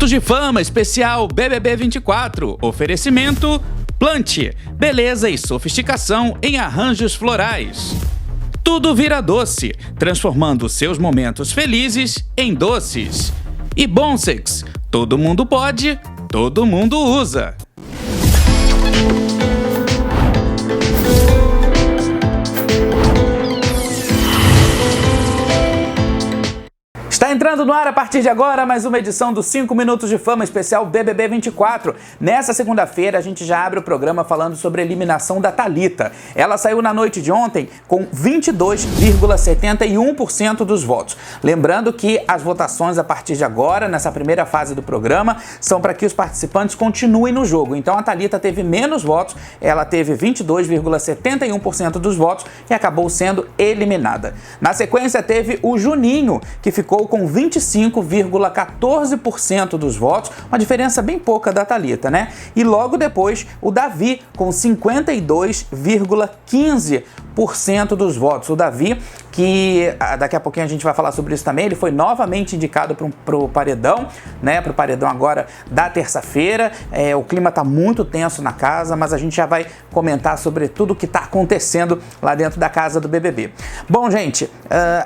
Minutos de Fama especial BBB 24. Oferecimento Plante, beleza e sofisticação em arranjos florais. Tudo vira doce, transformando seus momentos felizes em doces. E Bonsex, todo mundo pode, todo mundo usa. Está entrando no ar a partir de agora mais uma edição do 5 Minutos de Fama especial BBB 24. Nessa segunda-feira a gente já abre o programa falando sobre a eliminação da Thalita. Ela saiu na noite de ontem com 22,71% dos votos. Lembrando que as votações a partir de agora, nessa primeira fase do programa, são para que os participantes continuem no jogo. Então a Thalita teve menos votos, ela teve 22,71% dos votos e acabou sendo eliminada. Na sequência teve o Juninho, que ficou com 25,14% dos votos, uma diferença bem pouca da Thalita, né? E logo depois o Davi com 52,15% dos votos. O Davi, que daqui a pouquinho a gente vai falar sobre isso também, ele foi novamente indicado para o paredão, né? Para o paredão agora da terça-feira. O clima tá muito tenso na casa, mas a gente já vai comentar sobre tudo o que tá acontecendo lá dentro da casa do BBB. Bom, gente,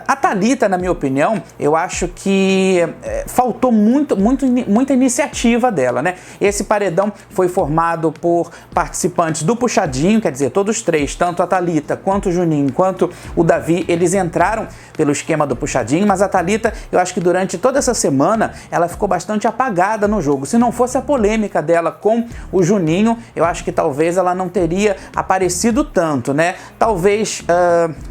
a Thalita, na minha opinião, eu acho que faltou muita iniciativa dela, né? Esse paredão foi formado por participantes do Puxadinho, quer dizer, todos três, tanto a Thalita, quanto o Juninho, quanto o Davi, eles entraram pelo esquema do Puxadinho, mas a Thalita, eu acho que durante toda essa semana, ela ficou bastante apagada no jogo. Se não fosse a polêmica dela com o Juninho, eu acho que talvez ela não teria aparecido tanto, né? Talvez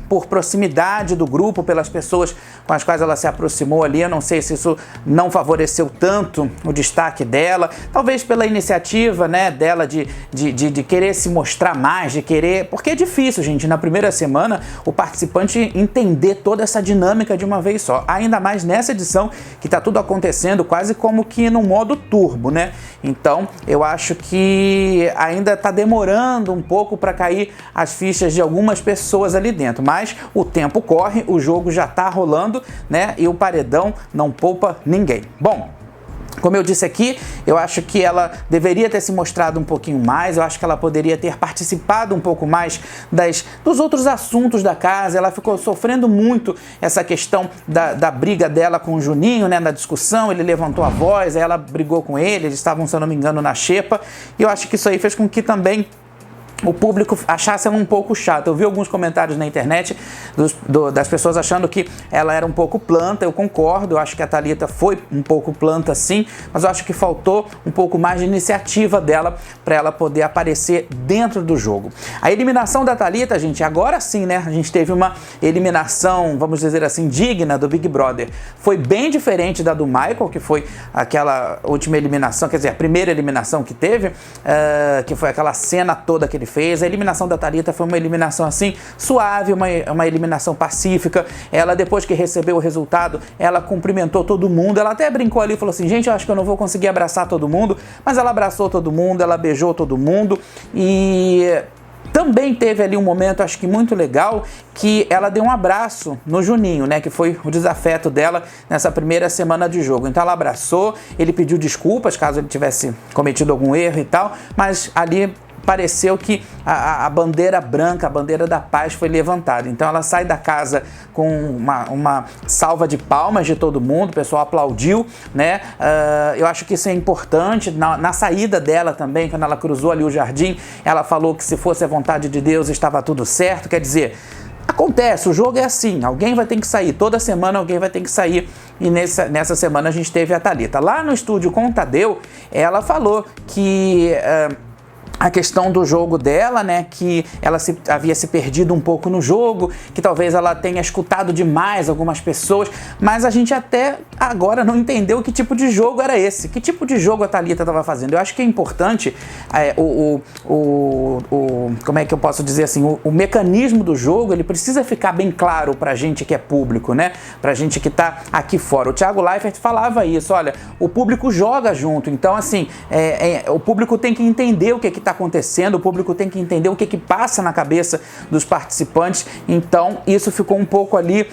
por proximidade do grupo, pelas pessoas com as quais ela se aproximou ali, eu não sei se isso não favoreceu tanto o destaque dela, talvez pela iniciativa, né, dela de querer se mostrar mais, de querer, porque é difícil, gente, na primeira semana o participante entender toda essa dinâmica de uma vez só, ainda mais nessa edição que tá tudo acontecendo quase como que no modo turbo, né? Então eu acho que ainda tá demorando um pouco para cair as fichas de algumas pessoas ali dentro, mas o tempo corre, o jogo já tá rolando, né? E o paredão não poupa ninguém. Bom, como eu disse aqui, eu acho que ela deveria ter se mostrado um pouquinho mais, eu acho que ela poderia ter participado um pouco mais dos outros assuntos da casa. Ela ficou sofrendo muito essa questão da briga dela com o Juninho, né, na discussão, ele levantou a voz, aí ela brigou com ele, eles estavam, se eu não me engano, na xepa, e eu acho que isso aí fez com que também o público achasse ela um pouco chata. Eu vi alguns comentários na internet das pessoas achando que ela era um pouco planta. Eu concordo, eu acho que a Thalita foi um pouco planta sim, mas eu acho que faltou um pouco mais de iniciativa dela para ela poder aparecer dentro do jogo. A eliminação da Thalita, gente, agora sim, né? A gente teve uma eliminação, vamos dizer assim, digna do Big Brother. Foi bem diferente da do Michael, que foi aquela última eliminação, quer dizer, a primeira eliminação que teve, que foi aquela cena toda que ele fez. A eliminação da Thalita foi uma eliminação assim, suave, uma eliminação pacífica. Ela, depois que recebeu o resultado, ela cumprimentou todo mundo. Ela até brincou ali e falou assim, gente, eu acho que eu não vou conseguir abraçar todo mundo, mas ela abraçou todo mundo, ela beijou todo mundo. E também teve ali um momento, acho que muito legal, que ela deu um abraço no Juninho, né, que foi o desafeto dela nessa primeira semana de jogo. Então ela abraçou, ele pediu desculpas caso ele tivesse cometido algum erro e tal, mas ali pareceu que a bandeira branca, a bandeira da paz foi levantada. Então ela sai da casa com uma salva de palmas de todo mundo, o pessoal aplaudiu, né? Eu acho que isso é importante. Na saída dela também, quando ela cruzou ali o jardim, ela falou que se fosse a vontade de Deus estava tudo certo. Quer dizer, acontece, o jogo é assim, alguém vai ter que sair, toda semana alguém vai ter que sair, e nessa semana a gente teve a Thalita. Lá no estúdio com o Tadeu, ela falou que a questão do jogo dela, né, que ela havia se perdido um pouco no jogo, que talvez ela tenha escutado demais algumas pessoas, mas a gente até agora não entendeu que tipo de jogo era esse, que tipo de jogo a Thalita estava fazendo. Eu acho que é importante como é que eu posso dizer assim, o mecanismo do jogo, ele precisa ficar bem claro pra gente que é público, né, pra gente que tá aqui fora. O Thiago Leifert falava isso, olha, o público joga junto, então assim, o público tem que entender o que está acontecendo, o público tem que entender o que passa na cabeça dos participantes. Então isso ficou um pouco ali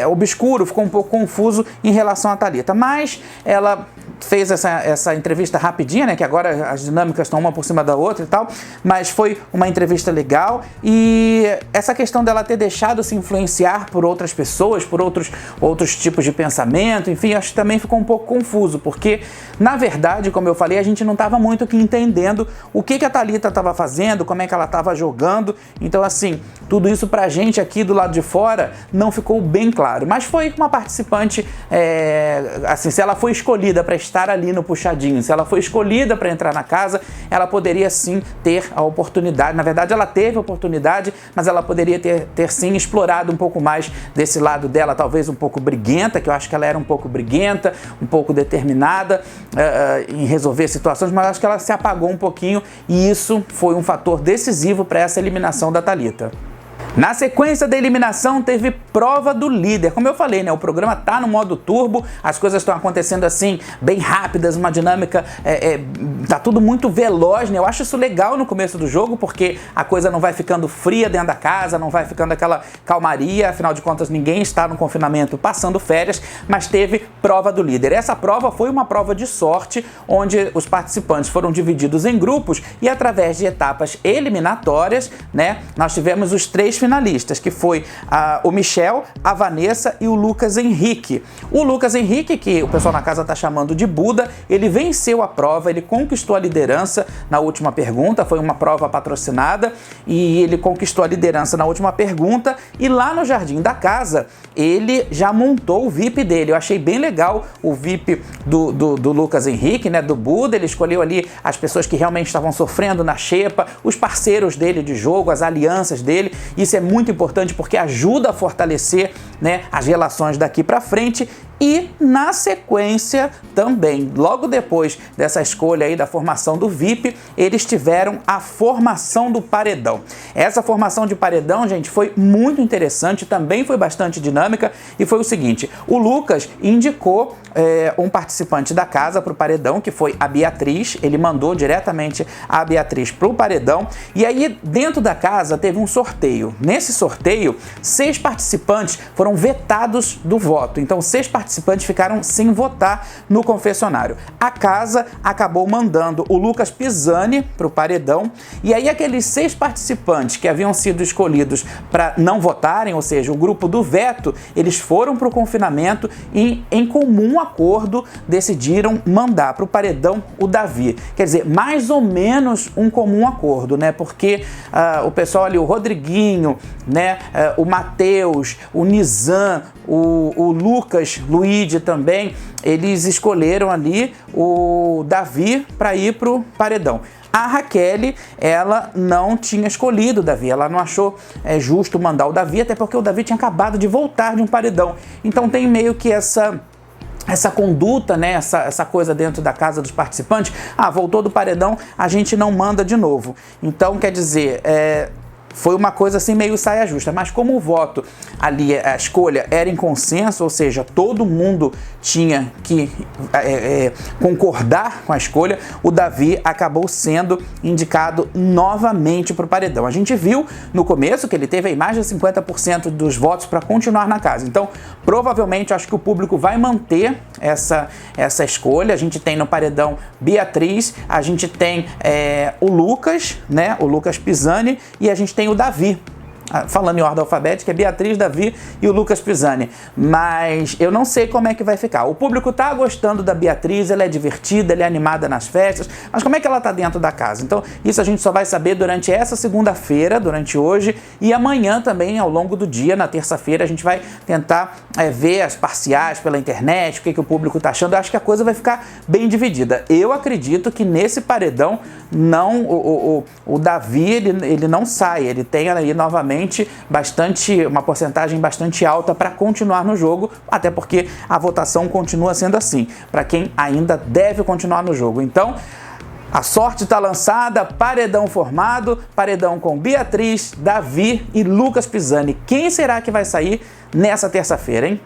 obscuro, ficou um pouco confuso em relação a Thalita. Mas ela fez essa entrevista rapidinha, né, que agora as dinâmicas estão uma por cima da outra e tal, mas foi uma entrevista legal, e essa questão dela ter deixado se influenciar por outras pessoas, por outros tipos de pensamento, enfim, acho que também ficou um pouco confuso, porque, na verdade, como eu falei, a gente não estava muito aqui entendendo o que a Thalita estava fazendo, como é que ela estava jogando, então, assim, tudo isso pra gente aqui do lado de fora não ficou bem claro, mas foi uma participante, assim, se ela foi escolhida para estar ali no puxadinho, se ela foi escolhida para entrar na casa, ela poderia sim ter a oportunidade, na verdade ela teve a oportunidade, mas ela poderia ter sim explorado um pouco mais desse lado dela, talvez um pouco briguenta, que eu acho que ela era um pouco briguenta, um pouco determinada em resolver situações, mas acho que ela se apagou um pouquinho, e isso foi um fator decisivo para essa eliminação da Thalita. Na sequência da eliminação teve prova do líder. Como eu falei, né, o programa tá no modo turbo, as coisas estão acontecendo assim, bem rápidas, uma dinâmica, tá tudo muito veloz, né? Eu acho isso legal no começo do jogo, porque a coisa não vai ficando fria dentro da casa, não vai ficando aquela calmaria, afinal de contas ninguém está no confinamento passando férias, mas teve prova do líder. Essa prova foi uma prova de sorte, onde os participantes foram divididos em grupos e através de etapas eliminatórias, né, nós tivemos os 3 finalistas, que foi o Michel, a Vanessa e o Lucas Henrique. O Lucas Henrique, que o pessoal na casa tá chamando de Buda, ele venceu a prova, ele conquistou a liderança na última pergunta, foi uma prova patrocinada, e ele conquistou a liderança na última pergunta, e lá no jardim da casa, ele já montou o VIP dele. Eu achei bem legal o VIP do Lucas Henrique, né, do Buda. Ele escolheu ali as pessoas que realmente estavam sofrendo na xepa, os parceiros dele de jogo, as alianças dele. Isso é muito importante porque ajuda a fortalecer, né, as relações daqui para frente. E na sequência também, logo depois dessa escolha aí da formação do VIP, eles tiveram a formação do paredão. Essa formação de paredão, gente, foi muito interessante, também foi bastante dinâmica, e foi o seguinte: o Lucas indicou um participante da casa para o paredão, que foi a Beatriz. Ele mandou diretamente a Beatriz para o paredão, e aí dentro da casa teve um sorteio. Nesse sorteio, 6 participantes foram vetados do voto, então 6 participantes ficaram sem votar no confessionário. A casa acabou mandando o Lucas Pisani para o paredão, e aí aqueles 6 participantes que haviam sido escolhidos para não votarem, ou seja, o grupo do veto, eles foram para o confinamento e, em comum acordo, decidiram mandar para o paredão o Davi. Quer dizer, mais ou menos um comum acordo, né? Porque o pessoal ali, o Rodriguinho, né, o Matheus, o Nizam, o Lucas, Luigi também, eles escolheram ali o Davi para ir pro paredão. A Raquel, ela não tinha escolhido o Davi, ela não achou justo mandar o Davi, até porque o Davi tinha acabado de voltar de um paredão. Então tem meio que essa conduta, né, essa coisa dentro da casa dos participantes. Voltou do paredão, a gente não manda de novo. Então, quer dizer, foi uma coisa assim meio saia justa, mas como o voto ali, a escolha era em consenso, ou seja, todo mundo tinha que concordar com a escolha, o Davi acabou sendo indicado novamente para o paredão. A gente viu no começo que ele teve aí mais de 50% dos votos para continuar na casa, então provavelmente acho que o público vai manter essa escolha. A gente tem no paredão Beatriz, a gente tem o Lucas, né, o Lucas Pisani, e a gente tem o Davi. Falando em ordem alfabética, é Beatriz, Davi e o Lucas Pisani. Mas eu não sei como é que vai ficar. O público tá gostando da Beatriz, ela é divertida, ela é animada nas festas, mas como é que ela tá dentro da casa? Então, isso a gente só vai saber durante essa segunda-feira, durante hoje, e amanhã também, ao longo do dia, na terça-feira, a gente vai tentar ver as parciais pela internet, o que o público tá achando. Eu acho que a coisa vai ficar bem dividida. Eu acredito que nesse paredão, não, o Davi, ele não sai, ele tem aí novamente uma porcentagem bastante alta para continuar no jogo, até porque a votação continua sendo assim, para quem ainda deve continuar no jogo. Então, a sorte está lançada, paredão formado, paredão com Beatriz, Davi e Lucas Pisani. Quem será que vai sair nessa terça-feira, hein?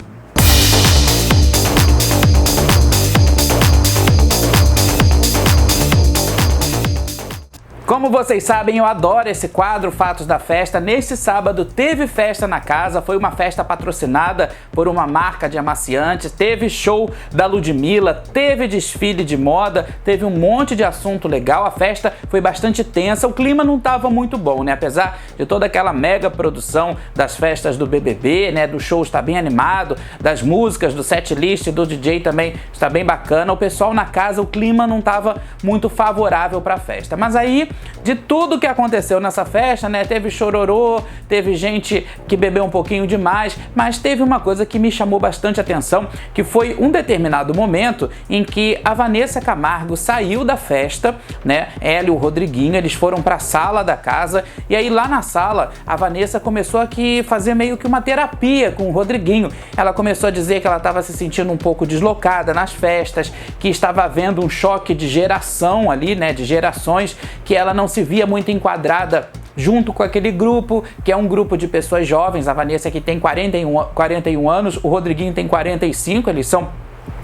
Como vocês sabem, eu adoro esse quadro Fatos da Festa. Nesse sábado teve festa na casa, foi uma festa patrocinada por uma marca de amaciantes, teve show da Ludmilla, teve desfile de moda, teve um monte de assunto legal, a festa foi bastante tensa, o clima não estava muito bom, né? Apesar de toda aquela mega produção das festas do BBB, né? Do show estar bem animado, das músicas, do setlist, do DJ também está bem bacana, o pessoal na casa, o clima não estava muito favorável para a festa. Mas aí, de tudo que aconteceu nessa festa, né, teve chororô, teve gente que bebeu um pouquinho demais, mas teve uma coisa que me chamou bastante atenção, que foi um determinado momento em que a Vanessa Camargo saiu da festa, né, ela e o Rodriguinho, eles foram para a sala da casa, e aí lá na sala, a Vanessa começou a fazer meio que uma terapia com o Rodriguinho. Ela começou a dizer que ela estava se sentindo um pouco deslocada nas festas, que estava havendo um choque de geração ali, né, de gerações, que ela não se via muito enquadrada junto com aquele grupo, que é um grupo de pessoas jovens. A Vanessa que tem 41 anos, o Rodriguinho tem 45, eles são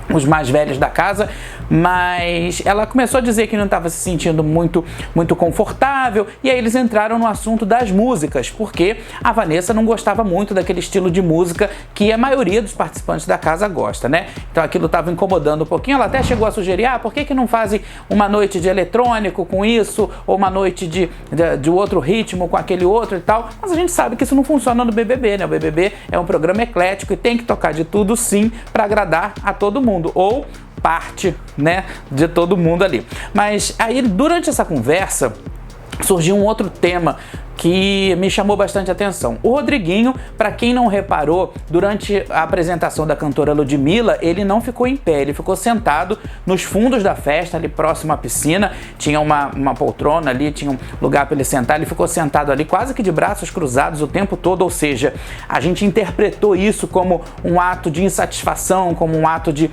os mais velhos da casa, mas ela começou a dizer que não estava se sentindo muito confortável, e aí eles entraram no assunto das músicas, porque a Vanessa não gostava muito daquele estilo de música que a maioria dos participantes da casa gosta, né? Então aquilo estava incomodando um pouquinho. Ela até chegou a sugerir, por que não fazem uma noite de eletrônico com isso, ou uma noite de outro ritmo com aquele outro e tal, mas a gente sabe que isso não funciona no BBB, né? O BBB é um programa eclético e tem que tocar de tudo sim para agradar a todo mundo, ou parte, né, de todo mundo ali. Mas aí, durante essa conversa, surgiu um outro tema que me chamou bastante atenção. O Rodriguinho, para quem não reparou, durante a apresentação da cantora Ludmilla, ele não ficou em pé, ele ficou sentado nos fundos da festa, ali próximo à piscina, tinha uma poltrona ali, tinha um lugar para ele sentar, ele ficou sentado ali quase que de braços cruzados o tempo todo, ou seja, a gente interpretou isso como um ato de insatisfação, como um ato de,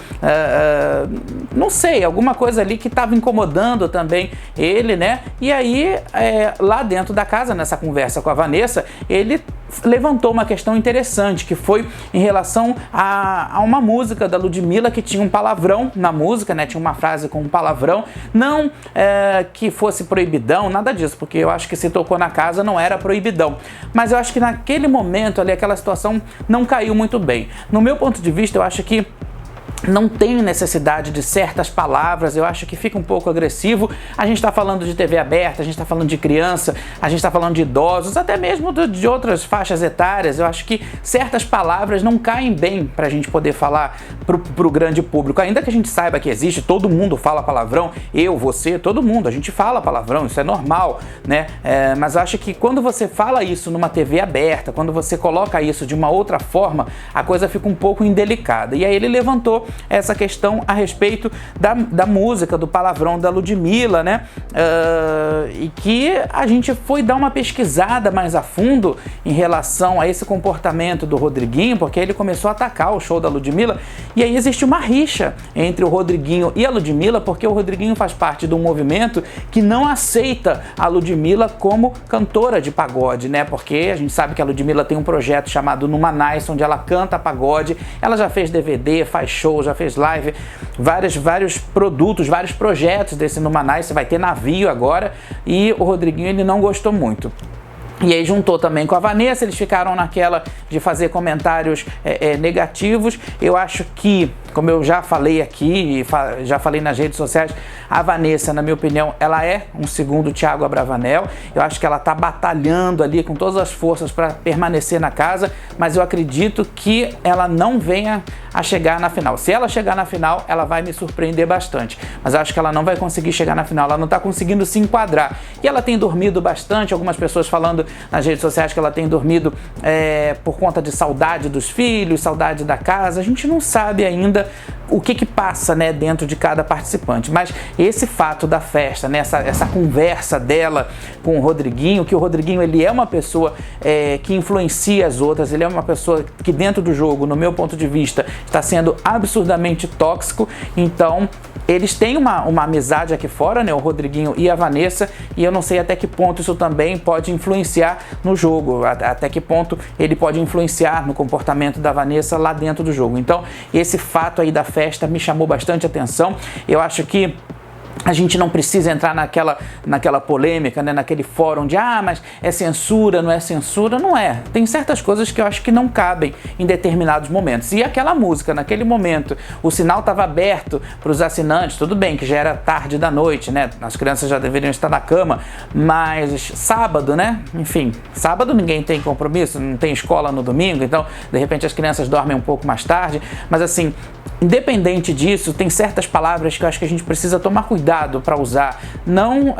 não sei, alguma coisa ali que estava incomodando também ele, né? E aí, lá dentro da casa, nessa conversa com a Vanessa, ele levantou uma questão interessante, que foi em relação a uma música da Ludmilla que tinha um palavrão na música, né? Tinha uma frase com um palavrão, não que fosse proibidão, nada disso, porque eu acho que se tocou na casa não era proibidão, mas eu acho que naquele momento ali, aquela situação não caiu muito bem. No meu ponto de vista, eu acho que não tem necessidade de certas palavras, eu acho que fica um pouco agressivo. A gente está falando de TV aberta, a gente está falando de criança, a gente está falando de idosos, até mesmo de outras faixas etárias. Eu acho que certas palavras não caem bem para a gente poder falar pro grande público, ainda que a gente saiba que existe, todo mundo fala palavrão, eu, você, todo mundo, a gente fala palavrão, isso é normal, né? Mas eu acho que quando você fala isso numa TV aberta, quando você coloca isso de uma outra forma, a coisa fica um pouco indelicada. E aí ele levantou essa questão a respeito da música, do palavrão da Ludmilla, né? E que a gente foi dar uma pesquisada mais a fundo em relação a esse comportamento do Rodriguinho, porque ele começou a atacar o show da Ludmilla, e aí existe uma rixa entre o Rodriguinho e a Ludmilla, porque o Rodriguinho faz parte de um movimento que não aceita a Ludmilla como cantora de pagode, né? Porque a gente sabe que a Ludmilla tem um projeto chamado Numa Nice, onde ela canta pagode, ela já fez DVD, faz show, já fez live, vários produtos, vários projetos desse Numa Nice, vai ter navio agora, e o Rodriguinho ele não gostou muito. E aí juntou também com a Vanessa, eles ficaram naquela de fazer comentários negativos. Eu acho que, como eu já falei aqui, já falei nas redes sociais, a Vanessa, na minha opinião, ela é um segundo Thiago Abravanel. Eu acho que ela está batalhando ali com todas as forças para permanecer na casa, mas eu acredito que ela não venha a chegar na final. Se ela chegar na final, ela vai me surpreender bastante, mas eu acho que ela não vai conseguir chegar na final, ela não está conseguindo se enquadrar. E ela tem dormido bastante, algumas pessoas falando nas redes sociais que ela tem dormido por conta de saudade dos filhos, saudade da casa. A gente não sabe ainda o que passa, né, dentro de cada participante, mas esse fato da festa, né, essa conversa dela com o Rodriguinho, que o Rodriguinho ele é uma pessoa que influencia as outras, ele é uma pessoa que dentro do jogo, no meu ponto de vista, está sendo absurdamente tóxico. Então eles têm uma amizade aqui fora, né, o Rodriguinho e a Vanessa, e eu não sei até que ponto isso também pode influenciar no jogo, até que ponto ele pode influenciar no comportamento da Vanessa lá dentro do jogo. Então esse fato aí da festa me chamou bastante atenção. Eu acho que A gente não precisa entrar naquela polêmica, né? Naquele fórum de mas é censura, não é censura. Não é. Tem certas coisas que eu acho que não cabem em determinados momentos. E aquela música, naquele momento, o sinal estava aberto para os assinantes, tudo bem que já era tarde da noite, né? As crianças já deveriam estar na cama, mas sábado, né? Enfim, sábado ninguém tem compromisso, não tem escola no domingo, então de repente as crianças dormem um pouco mais tarde, mas assim, independente disso, tem certas palavras que eu acho que a gente precisa tomar cuidado para usar. Não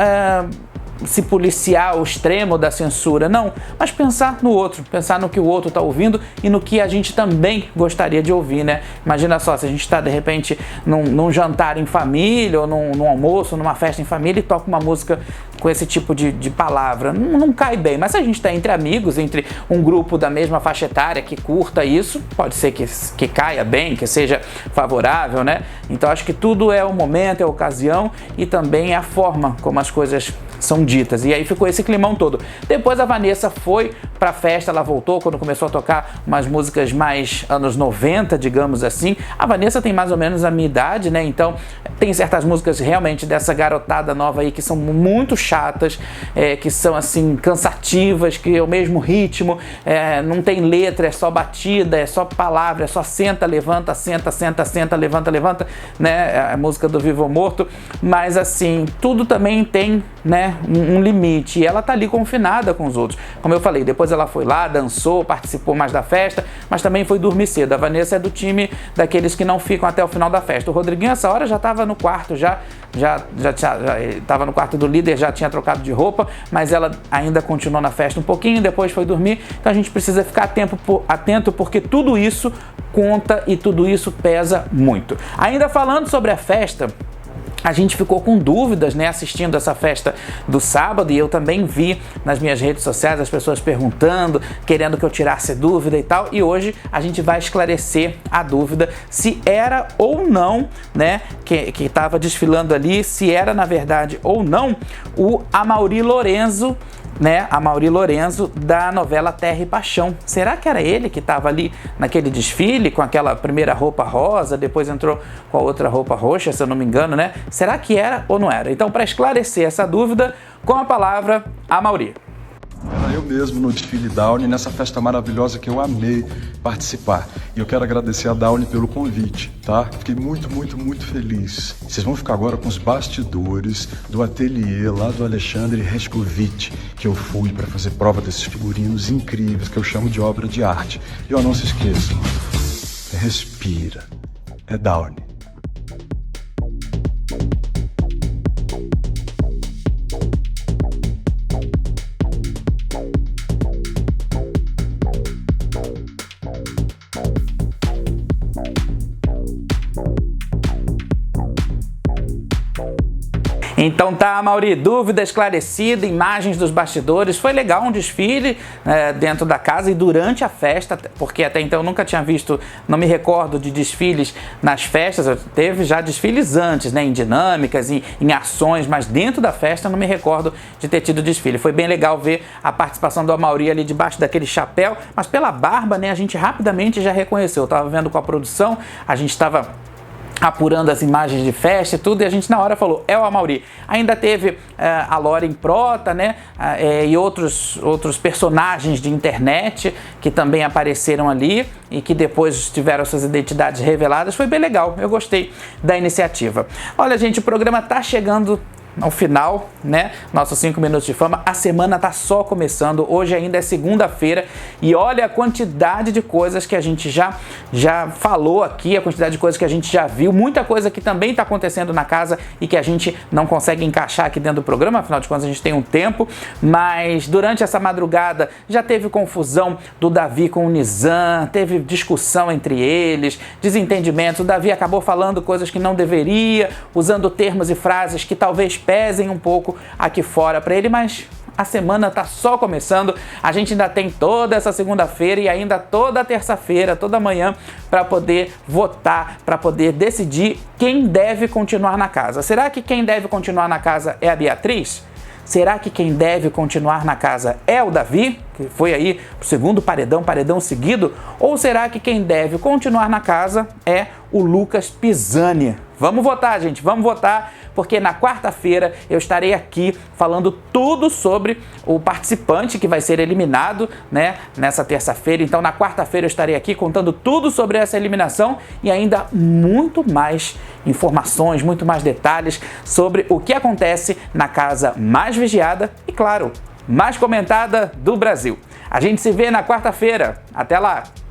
se policiar ao extremo da censura, não, mas pensar no outro, pensar no que o outro está ouvindo e no que a gente também gostaria de ouvir, né? Imagina só, se a gente está de repente num jantar em família ou num almoço, numa festa em família e toca uma música com esse tipo de palavra, não cai bem, mas se a gente está entre amigos, entre um grupo da mesma faixa etária que curta isso, pode ser que caia bem, que seja favorável, né? Então acho que tudo é o momento, é a ocasião e também é a forma como as coisas são ditas. E aí ficou esse climão todo. Depois a Vanessa foi pra festa, ela voltou quando começou a tocar umas músicas mais anos 90, digamos assim. A Vanessa tem mais ou menos a minha idade, né? Então tem certas músicas realmente dessa garotada nova aí que são muito chatas, que são assim cansativas, que é o mesmo ritmo, não tem letra, é só batida, é só palavra, é só senta, levanta, senta, senta, senta, levanta, levanta, né? A música do Vivo ou Morto. Mas assim, tudo também tem, né, um limite, e ela tá ali confinada com os outros. Como eu falei, depois ela foi lá, dançou, participou mais da festa, mas também foi dormir cedo. A Vanessa é do time daqueles que não ficam até o final da festa. O Rodriguinho, essa hora, já estava no quarto, já estava no quarto do líder, já tinha trocado de roupa, mas ela ainda continuou na festa um pouquinho, depois foi dormir. Então a gente precisa ficar atento, porque tudo isso conta e tudo isso pesa muito. Ainda falando sobre a festa, a gente ficou com dúvidas, né, assistindo essa festa do sábado, e eu também vi nas minhas redes sociais as pessoas perguntando, querendo que eu tirasse dúvida e tal, e hoje a gente vai esclarecer a dúvida se era ou não, né, que estava desfilando ali, se era na verdade ou não o Amaury Lorenzo, né, Amaury Lorenzo da novela Terra e Paixão. Será que era ele que estava ali naquele desfile com aquela primeira roupa rosa, depois entrou com a outra roupa roxa, se eu não me engano, né? Será que era ou não era? Então, para esclarecer essa dúvida, com a palavra, Amaury. Eu mesmo no desfile Downy, nessa festa maravilhosa que eu amei participar. E eu quero agradecer a Downy pelo convite, tá? Fiquei muito, muito, muito feliz. Vocês vão ficar agora com os bastidores do ateliê lá do Alexandre Rescovitch, que eu fui para fazer prova desses figurinos incríveis, que eu chamo de obra de arte. E ó, não se esqueçam, respira, é Downy. Então tá, Amaury, dúvida esclarecida, imagens dos bastidores. Foi legal um desfile dentro da casa e durante a festa, porque até então eu nunca tinha visto, não me recordo de desfiles nas festas. Teve já desfiles antes, né, em dinâmicas, em ações, mas dentro da festa eu não me recordo de ter tido desfile. Foi bem legal ver a participação do Amaury ali debaixo daquele chapéu, mas pela barba, né, a gente rapidamente já reconheceu. Eu tava vendo com a produção, a gente estava apurando as imagens de festa e tudo, e a gente na hora falou, é o Amaury. Ainda teve a Lauren Prota, né, e outros personagens de internet que também apareceram ali e que depois tiveram suas identidades reveladas. Foi bem legal, eu gostei da iniciativa. Olha, gente, o programa tá chegando ao final, né? Nossos 5 minutos de fama. A semana tá só começando. Hoje ainda é segunda-feira e olha a quantidade de coisas que a gente já falou aqui, a quantidade de coisas que a gente já viu, muita coisa que também tá acontecendo na casa e que a gente não consegue encaixar aqui dentro do programa, afinal de contas a gente tem um tempo, mas durante essa madrugada já teve confusão do Davi com o Nizam, teve discussão entre eles, desentendimentos. O Davi acabou falando coisas que não deveria, usando termos e frases que talvez pesem um pouco aqui fora para ele, mas a semana tá só começando. A gente ainda tem toda essa segunda-feira e ainda toda terça-feira, toda manhã, para poder votar, para poder decidir quem deve continuar na casa. Será que quem deve continuar na casa é a Beatriz? Será que quem deve continuar na casa é o Davi, que foi aí o segundo paredão seguido? Ou será que quem deve continuar na casa é o Lucas Pisani? Vamos votar, gente, vamos votar, porque na quarta-feira eu estarei aqui falando tudo sobre o participante que vai ser eliminado, né, nessa terça-feira. Então, na quarta-feira eu estarei aqui contando tudo sobre essa eliminação e ainda muito mais informações, muito mais detalhes sobre o que acontece na casa mais vigiada e, claro, mais comentada do Brasil. A gente se vê na quarta-feira. Até lá!